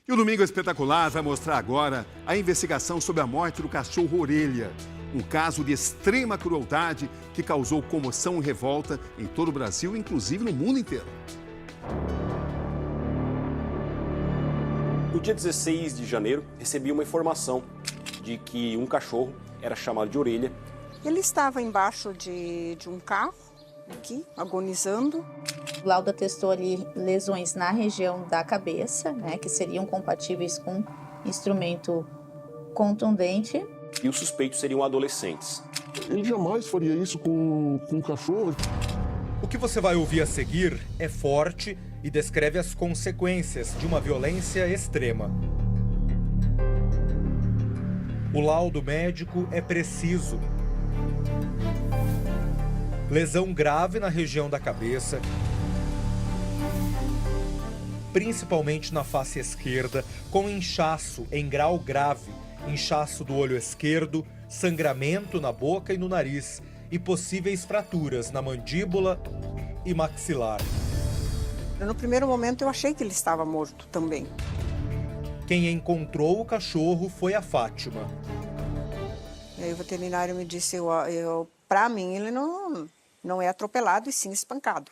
E o Domingo Espetacular vai mostrar agora a investigação sobre a morte do cachorro Orelha. Um caso de extrema crueldade que causou comoção e revolta em todo o Brasil, inclusive no mundo inteiro. No dia 16 de janeiro, recebi uma informação de que um cachorro era chamado de Orelha. Ele estava embaixo de um carro, aqui, agonizando. O laudo atestou ali lesões na região da cabeça, né, que seriam compatíveis com instrumento contundente. E os suspeitos seriam adolescentes. Ele jamais faria isso com um cachorro. O que você vai ouvir a seguir é forte e descreve as consequências de uma violência extrema. O laudo médico é preciso. Lesão grave na região da cabeça, principalmente na face esquerda, com inchaço em grau grave, inchaço do olho esquerdo, sangramento na boca e no nariz e possíveis fraturas na mandíbula e maxilar. No primeiro momento eu achei que ele estava morto também. Quem encontrou o cachorro foi a Fátima. E aí o veterinário me disse, para mim ele não é atropelado e sim espancado.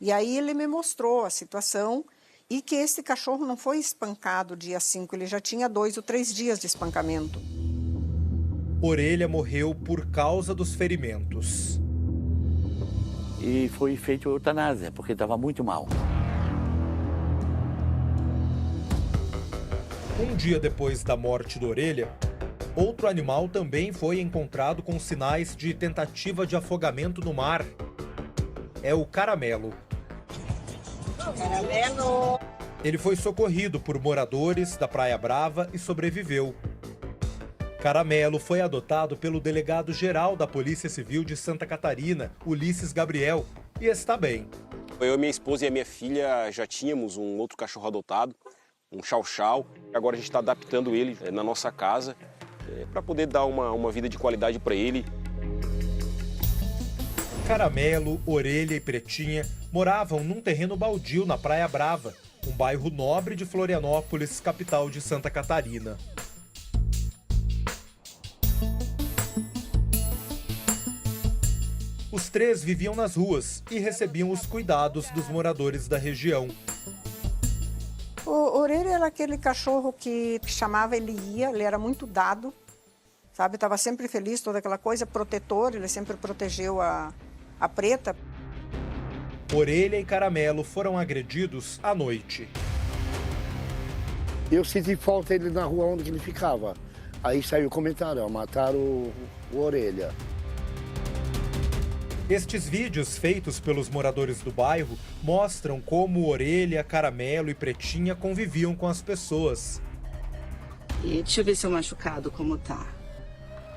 E aí ele me mostrou a situação e que esse cachorro não foi espancado dia 5, ele já tinha 2 ou 3 dias de espancamento. Orelha morreu por causa dos ferimentos. E foi feita eutanásia, porque estava muito mal. Um dia depois da morte do Orelha, outro animal também foi encontrado com sinais de tentativa de afogamento no mar. É o Caramelo. Caramelo! Ele foi socorrido por moradores da Praia Brava e sobreviveu. Caramelo foi adotado pelo delegado-geral da Polícia Civil de Santa Catarina, Ulisses Gabriel, e está bem. Eu, minha esposa e a minha filha já tínhamos um outro cachorro adotado, um chow-chow. Agora a gente está adaptando ele na nossa casa para poder dar uma vida de qualidade para ele. Caramelo, Orelha e Pretinha moravam num terreno baldio na Praia Brava, um bairro nobre de Florianópolis, capital de Santa Catarina. Os 3 viviam nas ruas e recebiam os cuidados dos moradores da região. O Orelha era aquele cachorro que chamava, ele ia, ele era muito dado, sabe? Estava sempre feliz, toda aquela coisa, protetor, ele sempre protegeu a preta. Orelha e Caramelo foram agredidos à noite. Eu senti falta dele na rua onde ele ficava. Aí saiu o comentário, ó, mataram o Orelha. Estes vídeos feitos pelos moradores do bairro mostram como Orelha, Caramelo e Pretinha conviviam com as pessoas. E deixa eu ver seu machucado como tá.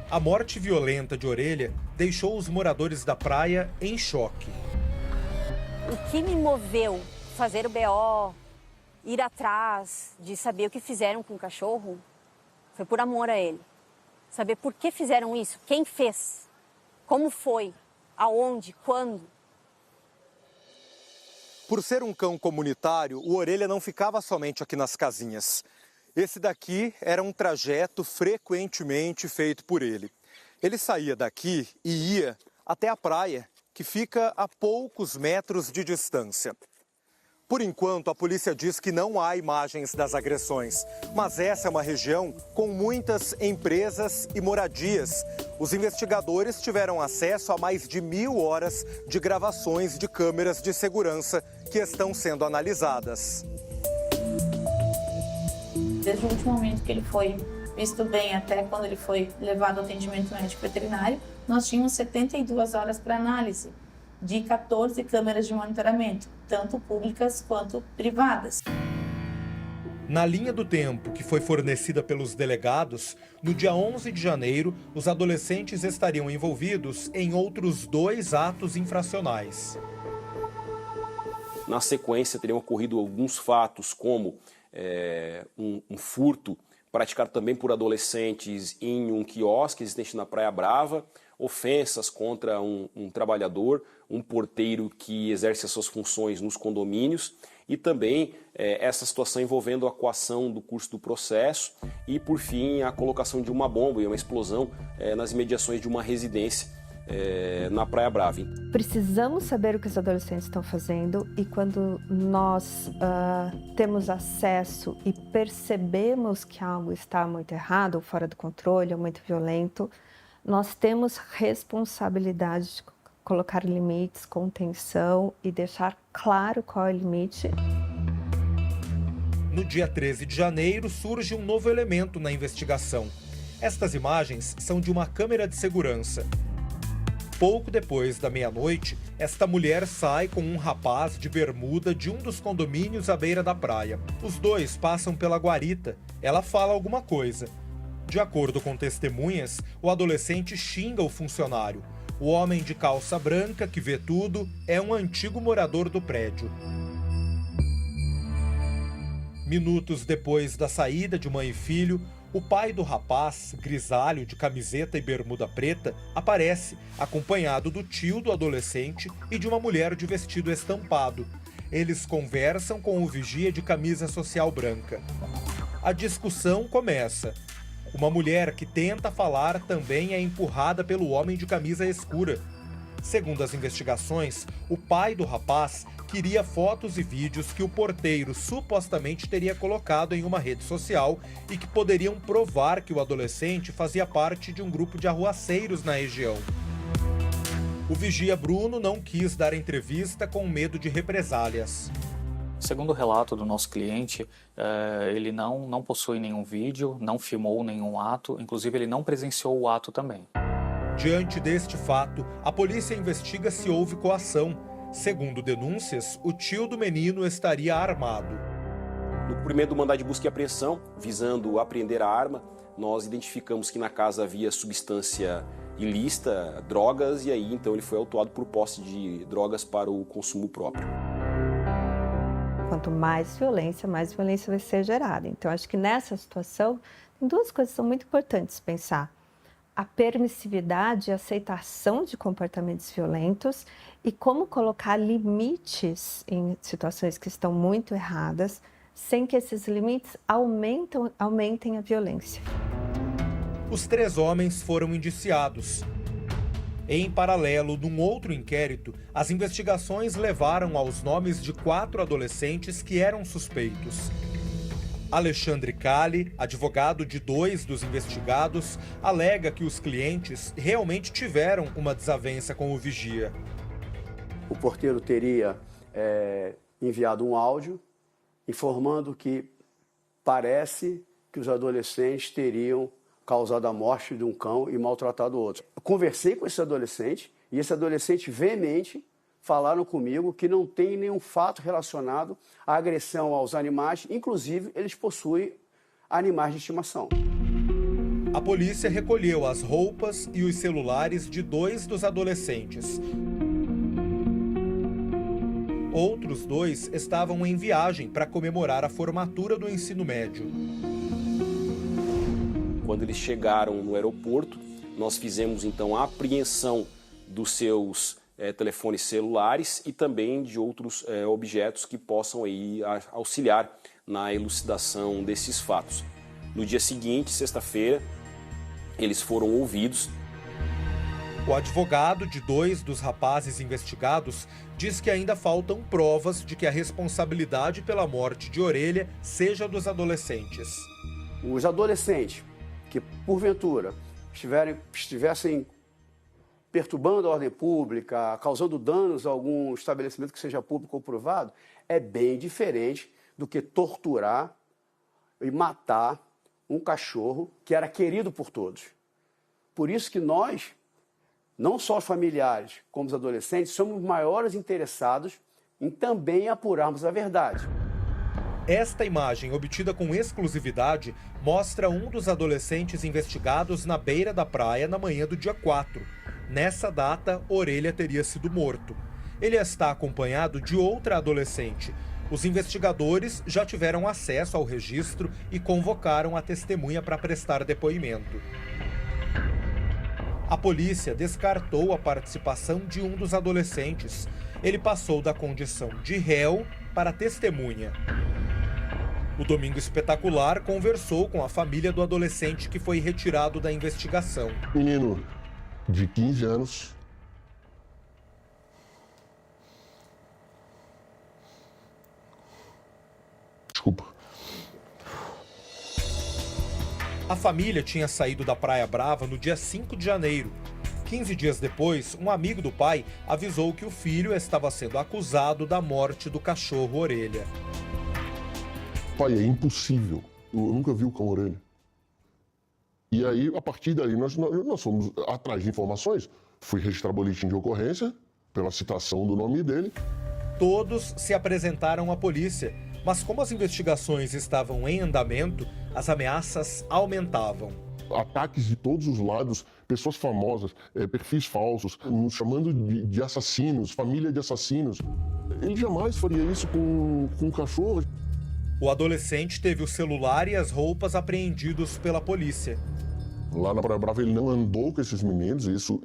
A morte violenta de Orelha deixou os moradores da praia em choque. O que me moveu fazer o BO, ir atrás de saber o que fizeram com o cachorro, foi por amor a ele. Saber por que fizeram isso, quem fez, como foi. Aonde? Quando? Por ser um cão comunitário, o Orelha não ficava somente aqui nas casinhas. Esse daqui era um trajeto frequentemente feito por ele. Ele saía daqui e ia até a praia, que fica a poucos metros de distância. Por enquanto, a polícia diz que não há imagens das agressões, mas essa é uma região com muitas empresas e moradias. Os investigadores tiveram acesso a mais de 1.000 horas de gravações de câmeras de segurança que estão sendo analisadas. Desde o último momento que ele foi visto bem até quando ele foi levado ao atendimento médico veterinário, nós tínhamos 72 horas para análise de 14 câmeras de monitoramento, tanto públicas quanto privadas. Na linha do tempo que foi fornecida pelos delegados, no dia 11 de janeiro, os adolescentes estariam envolvidos em outros 2 atos infracionais. Na sequência, teriam ocorrido alguns fatos, como um furto praticado também por adolescentes em um quiosque existente na Praia Brava, ofensas contra um trabalhador, um porteiro que exerce as suas funções nos condomínios, e também essa situação envolvendo a coação do curso do processo e, por fim, a colocação de uma bomba e uma explosão nas imediações de uma residência na Praia Brava. Precisamos saber o que os adolescentes estão fazendo, e quando nós temos acesso e percebemos que algo está muito errado, ou fora do controle, ou muito violento, nós temos responsabilidade de colocar limites, contenção e deixar claro qual é o limite. No dia 13 de janeiro, surge um novo elemento na investigação. Estas imagens são de uma câmera de segurança. Pouco depois da meia-noite, esta mulher sai com um rapaz de bermuda de um dos condomínios à beira da praia. Os dois passam pela guarita. Ela fala alguma coisa. De acordo com testemunhas, o adolescente xinga o funcionário. O homem de calça branca, que vê tudo, é um antigo morador do prédio. Minutos depois da saída de mãe e filho, o pai do rapaz, grisalho de camiseta e bermuda preta, aparece, acompanhado do tio do adolescente e de uma mulher de vestido estampado. Eles conversam com o vigia de camisa social branca. A discussão começa. Uma mulher que tenta falar também é empurrada pelo homem de camisa escura. Segundo as investigações, o pai do rapaz queria fotos e vídeos que o porteiro supostamente teria colocado em uma rede social e que poderiam provar que o adolescente fazia parte de um grupo de arruaceiros na região. O vigia Bruno não quis dar entrevista com medo de represálias. Segundo o relato do nosso cliente, ele não possui nenhum vídeo, não filmou nenhum ato, inclusive ele não presenciou o ato também. Diante deste fato, a polícia investiga se houve coação. Segundo denúncias, o tio do menino estaria armado. No cumprimento do mandado de busca e apreensão, visando apreender a arma, nós identificamos que na casa havia substância ilícita, drogas, e aí então ele foi autuado por posse de drogas para o consumo próprio. Quanto mais violência vai ser gerada. Então, acho que nessa situação, tem duas coisas que são muito importantes pensar. A permissividade e aceitação de comportamentos violentos e como colocar limites em situações que estão muito erradas, sem que esses limites aumentem a violência. Os 3 homens foram indiciados. Em paralelo, num outro inquérito, as investigações levaram aos nomes de 4 adolescentes que eram suspeitos. Alexandre Cali, advogado de 2 dos investigados, alega que os clientes realmente tiveram uma desavença com o vigia. O porteiro teria enviado um áudio informando que parece que os adolescentes teriam causado a morte de um cão e maltratado outro. Eu conversei com esse adolescente e esse adolescente veemente falaram comigo que não tem nenhum fato relacionado à agressão aos animais, inclusive eles possuem animais de estimação. A polícia recolheu as roupas e os celulares de 2 dos adolescentes. Outros 2 estavam em viagem para comemorar a formatura do ensino médio. Quando eles chegaram no aeroporto, nós fizemos então a apreensão dos seus telefones celulares e também de outros objetos que possam aí auxiliar na elucidação desses fatos. No dia seguinte, sexta-feira, eles foram ouvidos. O advogado de 2 dos rapazes investigados diz que ainda faltam provas de que a responsabilidade pela morte de Orelha seja dos adolescentes. Os adolescentes que, porventura, estivessem perturbando a ordem pública, causando danos a algum estabelecimento que seja público ou privado, é bem diferente do que torturar e matar um cachorro que era querido por todos. Por isso que nós, não só os familiares como os adolescentes, somos os maiores interessados em também apurarmos a verdade. Esta imagem, obtida com exclusividade, mostra um dos adolescentes investigados na beira da praia na manhã do dia 4. Nessa data, Orelha teria sido morto. Ele está acompanhado de outra adolescente. Os investigadores já tiveram acesso ao registro e convocaram a testemunha para prestar depoimento. A polícia descartou a participação de um dos adolescentes. Ele passou da condição de réu para testemunha. O Domingo Espetacular conversou com a família do adolescente que foi retirado da investigação. Menino de 15 anos. Desculpa. A família tinha saído da Praia Brava no dia 5 de janeiro. 15 dias depois, um amigo do pai avisou que o filho estava sendo acusado da morte do cachorro Orelha. Pai, é impossível. Eu nunca vi o cão Orelha. E aí, a partir daí, nós fomos atrás de informações. Fui registrar boletim de ocorrência, pela citação do nome dele. Todos se apresentaram à polícia, mas como as investigações estavam em andamento, as ameaças aumentavam. Ataques de todos os lados, pessoas famosas, perfis falsos, nos chamando de assassinos, família de assassinos. Ele jamais faria isso com um cachorro. O adolescente teve o celular e as roupas apreendidos pela polícia. Lá na Praia Brava ele não andou com esses meninos, isso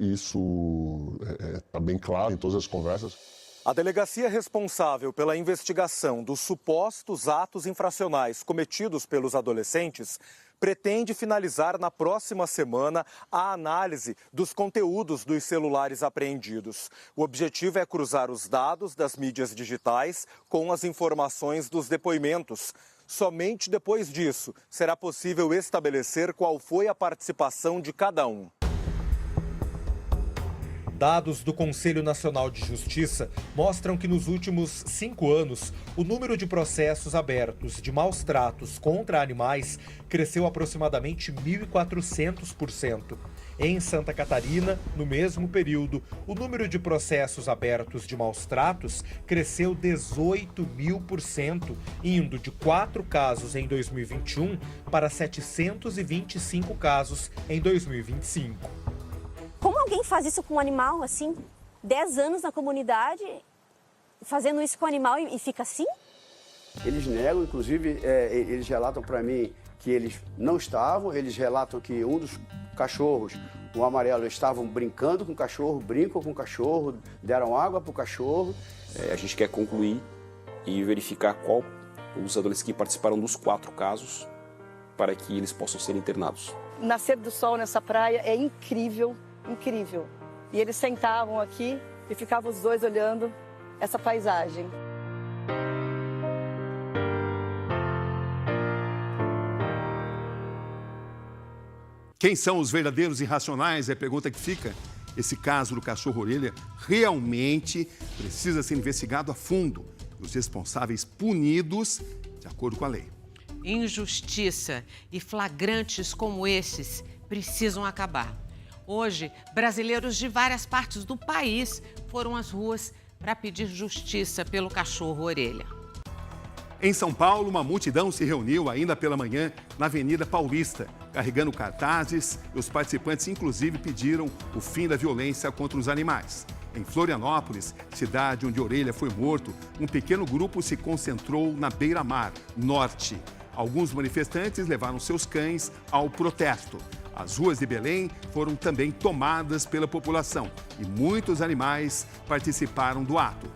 está bem claro em todas as conversas. A delegacia responsável pela investigação dos supostos atos infracionais cometidos pelos adolescentes pretende finalizar na próxima semana a análise dos conteúdos dos celulares apreendidos. O objetivo é cruzar os dados das mídias digitais com as informações dos depoimentos. Somente depois disso será possível estabelecer qual foi a participação de cada um. Dados do Conselho Nacional de Justiça mostram que nos últimos 5 anos, o número de processos abertos de maus tratos contra animais cresceu aproximadamente 1.400%. Em Santa Catarina, no mesmo período, o número de processos abertos de maus tratos cresceu 18.000%, indo de 4 casos em 2021 para 725 casos em 2025. Como alguém faz isso com um animal, assim, 10 anos na comunidade, fazendo isso com o animal e fica assim? Eles negam, inclusive, eles relatam para mim que eles não estavam, eles relatam que um dos cachorros, o amarelo, estavam brincando com o cachorro, brincam com o cachorro, deram água para o cachorro. A gente quer concluir e verificar qual os adolescentes que participaram dos 4 casos para que eles possam ser internados. Nascer do sol nessa praia é incrível. Incrível. E eles sentavam aqui e ficavam os dois olhando essa paisagem. Quem são os verdadeiros irracionais? É a pergunta que fica. Esse caso do cachorro Orelha realmente precisa ser investigado a fundo e os responsáveis punidos de acordo com a lei. Injustiça e flagrantes como esses precisam acabar. Hoje, brasileiros de várias partes do país foram às ruas para pedir justiça pelo cachorro Orelha. Em São Paulo, uma multidão se reuniu ainda pela manhã na Avenida Paulista, carregando cartazes e os participantes, inclusive, pediram o fim da violência contra os animais. Em Florianópolis, cidade onde Orelha foi morto, um pequeno grupo se concentrou na Beira-Mar, norte. Alguns manifestantes levaram seus cães ao protesto. As ruas de Belém foram também tomadas pela população e muitos animais participaram do ato.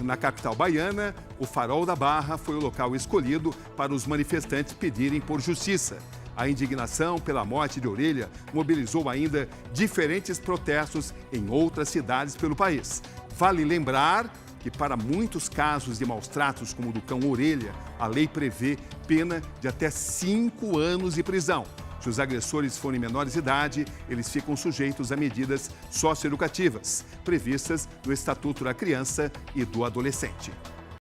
Na capital baiana, o Farol da Barra foi o local escolhido para os manifestantes pedirem por justiça. A indignação pela morte de Orelha mobilizou ainda diferentes protestos em outras cidades pelo país. Vale lembrar que para muitos casos de maus-tratos, como o do cão Orelha, a lei prevê pena de até 5 anos de prisão. Se os agressores forem menores de idade, eles ficam sujeitos a medidas socioeducativas, previstas no Estatuto da Criança e do Adolescente.